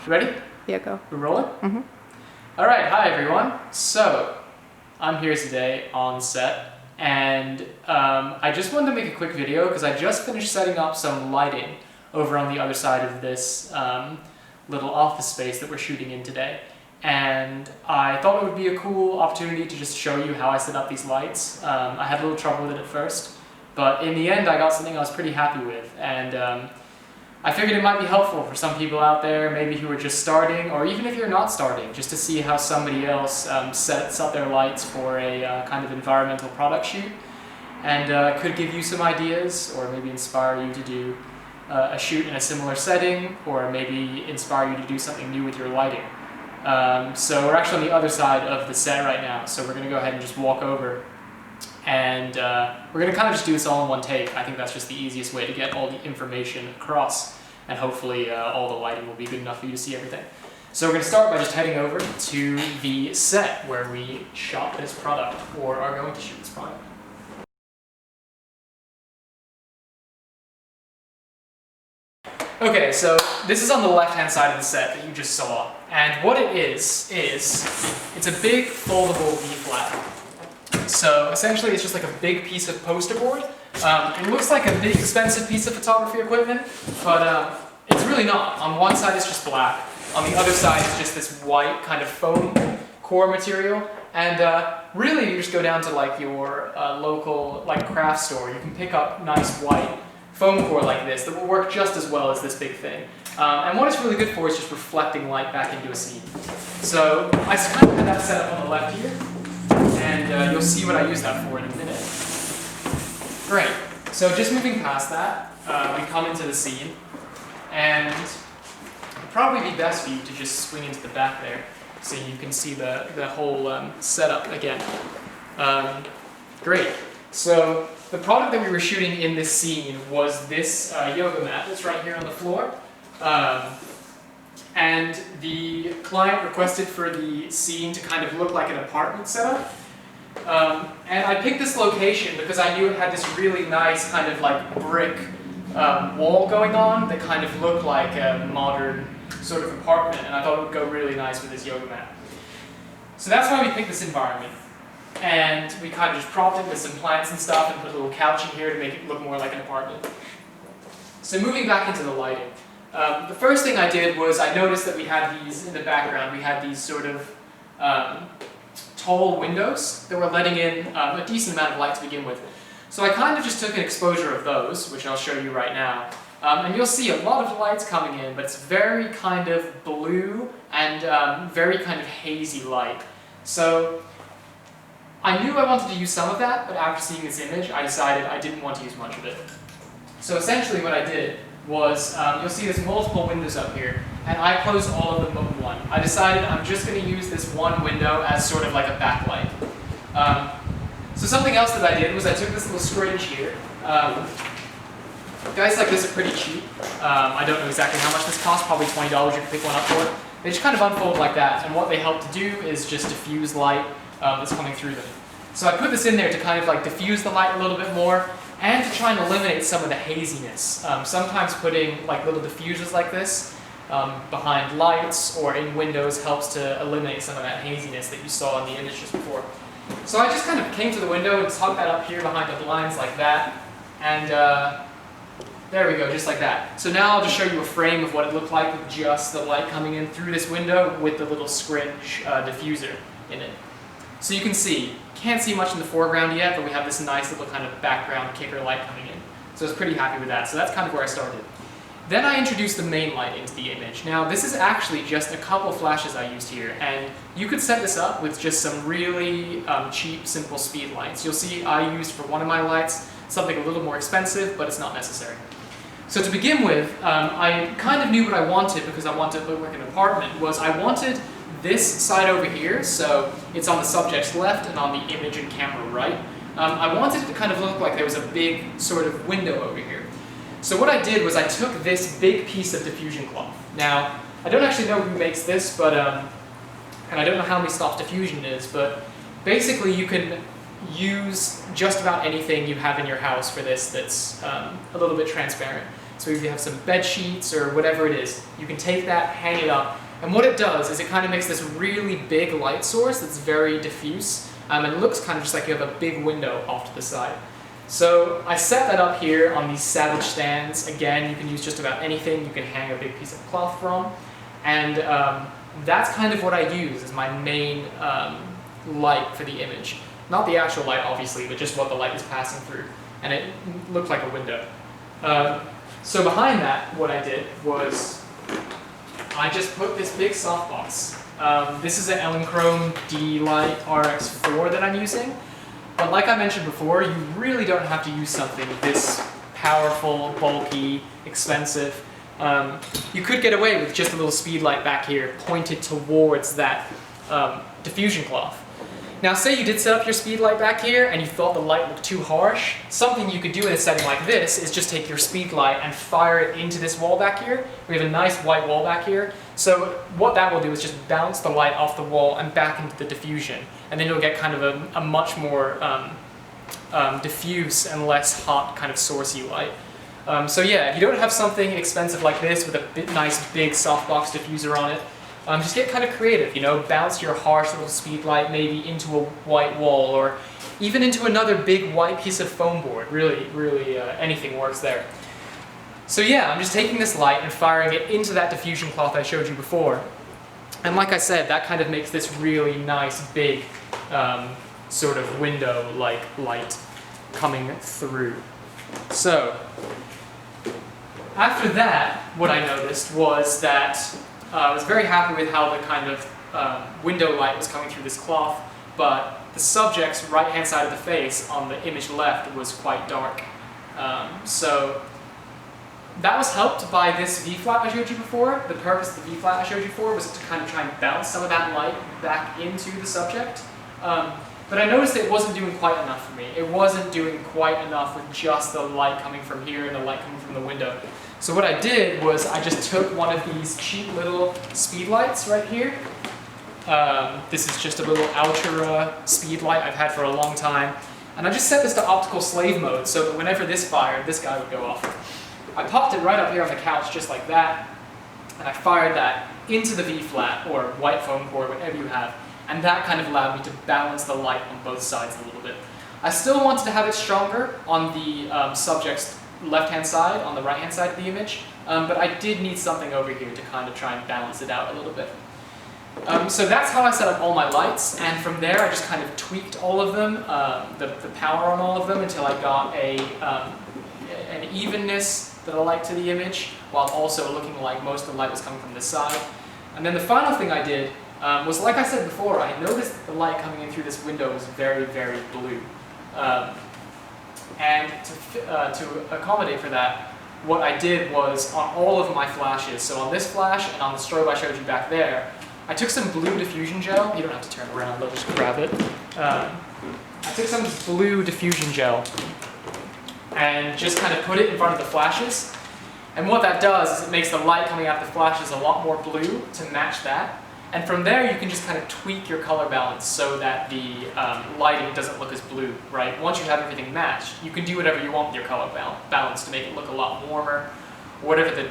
You ready? Yeah, go. We're rolling? Mm-hmm. All right, hi everyone. So, I'm here today on set, and I just wanted to make a quick video because I just finished setting up some lighting over on the other side of this little office space that we're shooting in today. And I thought it would be a cool opportunity to just show you how I set up these lights. I had a little trouble with it at first, but in the end I got something I was pretty happy with. And I figured it might be helpful for some people out there, maybe who are just starting, or even if you're not starting, just to see how somebody else sets up their lights for a kind of environmental product shoot. And could give you some ideas, or maybe inspire you to do a shoot in a similar setting, or maybe inspire you to do something new with your lighting. So we're actually on the other side of the set right now, so we're going to go ahead and just walk over. And we're going to kind of just do this all in one take. I think that's just the easiest way to get all the information across, and hopefully all the lighting will be good enough for you to see everything. So we're going to start by just heading over to the set where we shot this product, or are going to shoot this product. Okay, so this is on the left-hand side of the set that you just saw, and what it is it's a big foldable V-flap. So essentially it's just like a big piece of poster board. It looks like a big expensive piece of photography equipment, but it's really not. On one side it's just black, on the other side it's just this white kind of foam core material, and really you just go down to like your local like craft store. You can pick up nice white foam core like this that will work just as well as this big thing. And what it's really good for is just reflecting light back into a scene. So I just kind of had that set up on the left here, and you'll see what I use that for in a minute. Great, so just moving past that, we come into the scene, and it'd probably be best for you to just swing into the back there so you can see the whole setup again. Great, so the product that we were shooting in this scene was this yoga mat that's right here on the floor. And the client requested for the scene to kind of look like an apartment setup. And I picked this location because I knew it had this really nice kind of like brick wall going on that kind of looked like a modern sort of apartment, and I thought it would go really nice with this yoga mat. So that's why we picked this environment. And we kind of just propped it with some plants and stuff and put a little couch in here to make it look more like an apartment. So moving back into the lighting. The first thing I did was I noticed that we had these in the background. We had these sort of tall windows that were letting in a decent amount of light to begin with. So I kind of just took an exposure of those, which I'll show you right now. And you'll see a lot of lights coming in, but it's very kind of blue and very kind of hazy light. So I knew I wanted to use some of that, but after seeing this image, I decided I didn't want to use much of it. So essentially what I did was, you'll see there's multiple windows up here, and I closed all of them but one. I decided I'm just going to use this one window as sort of like a backlight. So something else that I did was I took this little scrunch here. Guys like this are pretty cheap. I don't know exactly how much this costs, probably $20 you can pick one up for. They just kind of unfold like that, and what they help to do is just diffuse light that's coming through them. So I put this in there to kind of like diffuse the light a little bit more, and to try and eliminate some of the haziness. Sometimes putting like little diffusers like this behind lights or in windows helps to eliminate some of that haziness that you saw in the image just before. So I just kind of came to the window and tucked that up here behind the blinds like that, and there we go, just like that. So now I'll just show you a frame of what it looked like with just the light coming in through this window with the little scrunch diffuser in it. So you can see, can't see much in the foreground yet, but we have this nice little kind of background kicker light coming in. So I was pretty happy with that. So that's kind of where I started. Then I introduced the main light into the image. Now this is actually just a couple flashes I used here, and you could set this up with just some really cheap, simple speed lights. You'll see I used for one of my lights something a little more expensive, but it's not necessary. So to begin with, I kind of knew what I wanted because I wanted to look like an apartment, was I wanted this side over here, so it's on the subject's left and on the image and camera right. I wanted it to kind of look like there was a big sort of window over here. So what I did was I took this big piece of diffusion cloth. Now, I don't actually know who makes this, but and I don't know how many stops diffusion is, but basically you can use just about anything you have in your house for this that's a little bit transparent. So if you have some bed sheets or whatever it is, you can take that, hang it up, and what it does is it kind of makes this really big light source that's very diffuse, and it looks kind of just like you have a big window off to the side. So I set that up here on these Savage stands. Again, you can use just about anything you can hang a big piece of cloth from, and that's kind of what I use as my main light for the image. Not the actual light, obviously, but just what the light is passing through, and it looked like a window. So behind that, what I did was I just put this big softbox. This is an Elinchrom D-Lite RX4 that I'm using. But like I mentioned before, you really don't have to use something this powerful, bulky, expensive. You could get away with just a little speed light back here pointed towards that diffusion cloth. Now say you did set up your speed light back here and you thought the light looked too harsh. Something you could do in a setting like this is just take your speed light and fire it into this wall back here. We have a nice white wall back here. So what that will do is just bounce the light off the wall and back into the diffusion. And then you'll get kind of a much more diffuse and less hot kind of sourcey light. So yeah, if you don't have something expensive like this with a nice big softbox diffuser on it, just get kind of creative, you know, bounce your harsh little speed light maybe into a white wall or even into another big white piece of foam board. Really, anything works there. So yeah, I'm just taking this light and firing it into that diffusion cloth I showed you before. And like I said, that kind of makes this really nice big sort of window-like light coming through. So after that, what I noticed was that I was very happy with how the kind of window light was coming through this cloth, but the subject's right-hand side of the face on the image left was quite dark. So that was helped by this V-flap I showed you before. The purpose of the V-flap I showed you before was to kind of try and bounce some of that light back into the subject. But I noticed it wasn't doing quite enough for me. It wasn't doing quite enough with just the light coming from here and the light coming from the window. So what I did was I just took one of these cheap little speed lights right here. This is just a little Altura speed light I've had for a long time. And I just set this to optical slave mode so that whenever this fired, this guy would go off. I popped it right up here on the couch just like that, and I fired that into the V-flat or white foam core, whatever you have, and that kind of allowed me to balance the light on both sides a little bit. I still wanted to have it stronger on the subject's left-hand side, on the right-hand side of the image, but I did need something over here to kind of try and balance it out a little bit. So that's how I set up all my lights, and from there I just kind of tweaked all of them, the power on all of them until I got an evenness that I like to the image, while also looking like most of the light was coming from this side. And then the final thing I did was, like I said before, I noticed that the light coming in through this window was very, very blue. And to accommodate for that, what I did was on all of my flashes, so on this flash and on the strobe I showed you back there, I took some blue diffusion gel. You don't have to turn around, I'll just grab it. I took some blue diffusion gel and just kind of put it in front of the flashes. And what that does is it makes the light coming out of the flashes a lot more blue to match that. And from there you can just kind of tweak your color balance so that the lighting doesn't look as blue, right? Once you have everything matched, you can do whatever you want with your color balance to make it look a lot warmer, or whatever the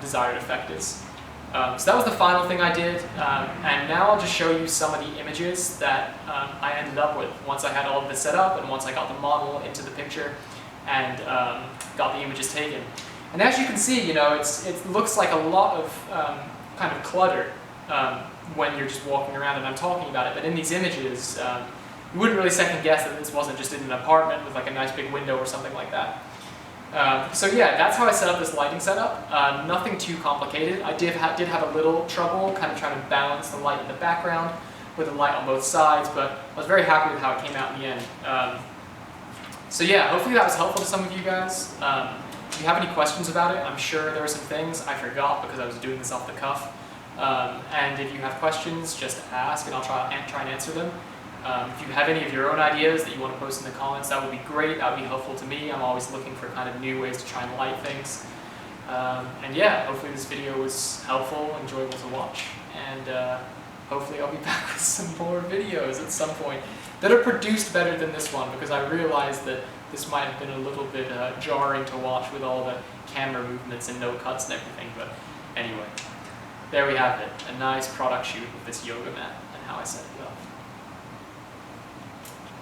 desired effect is. So that was the final thing I did, and now I'll just show you some of the images that I ended up with once I had all of this set up and once I got the model into the picture and got the images taken. And as you can see, you know, it looks like a lot of kind of clutter when you're just walking around and I'm talking about it, but in these images, you wouldn't really second guess that this wasn't just in an apartment with like a nice big window or something like that. So yeah, that's how I set up this lighting setup. Nothing too complicated. I did have a little trouble kind of trying to balance the light in the background with the light on both sides, but I was very happy with how it came out in the end. So yeah, hopefully that was helpful to some of you guys. If you have any questions about it, I'm sure there are some things I forgot because I was doing this off the cuff. And if you have questions, just ask and I'll try and answer them. If you have any of your own ideas that you want to post in the comments, that would be great. That would be helpful to me. I'm always looking for kind of new ways to try and light things. And yeah, hopefully this video was helpful, enjoyable to watch, and hopefully I'll be back with some more videos at some point that are produced better than this one, because I realized that this might have been a little bit jarring to watch with all the camera movements and no cuts and everything, but anyway, there we have it. A nice product shoot with this yoga mat and how I set it up.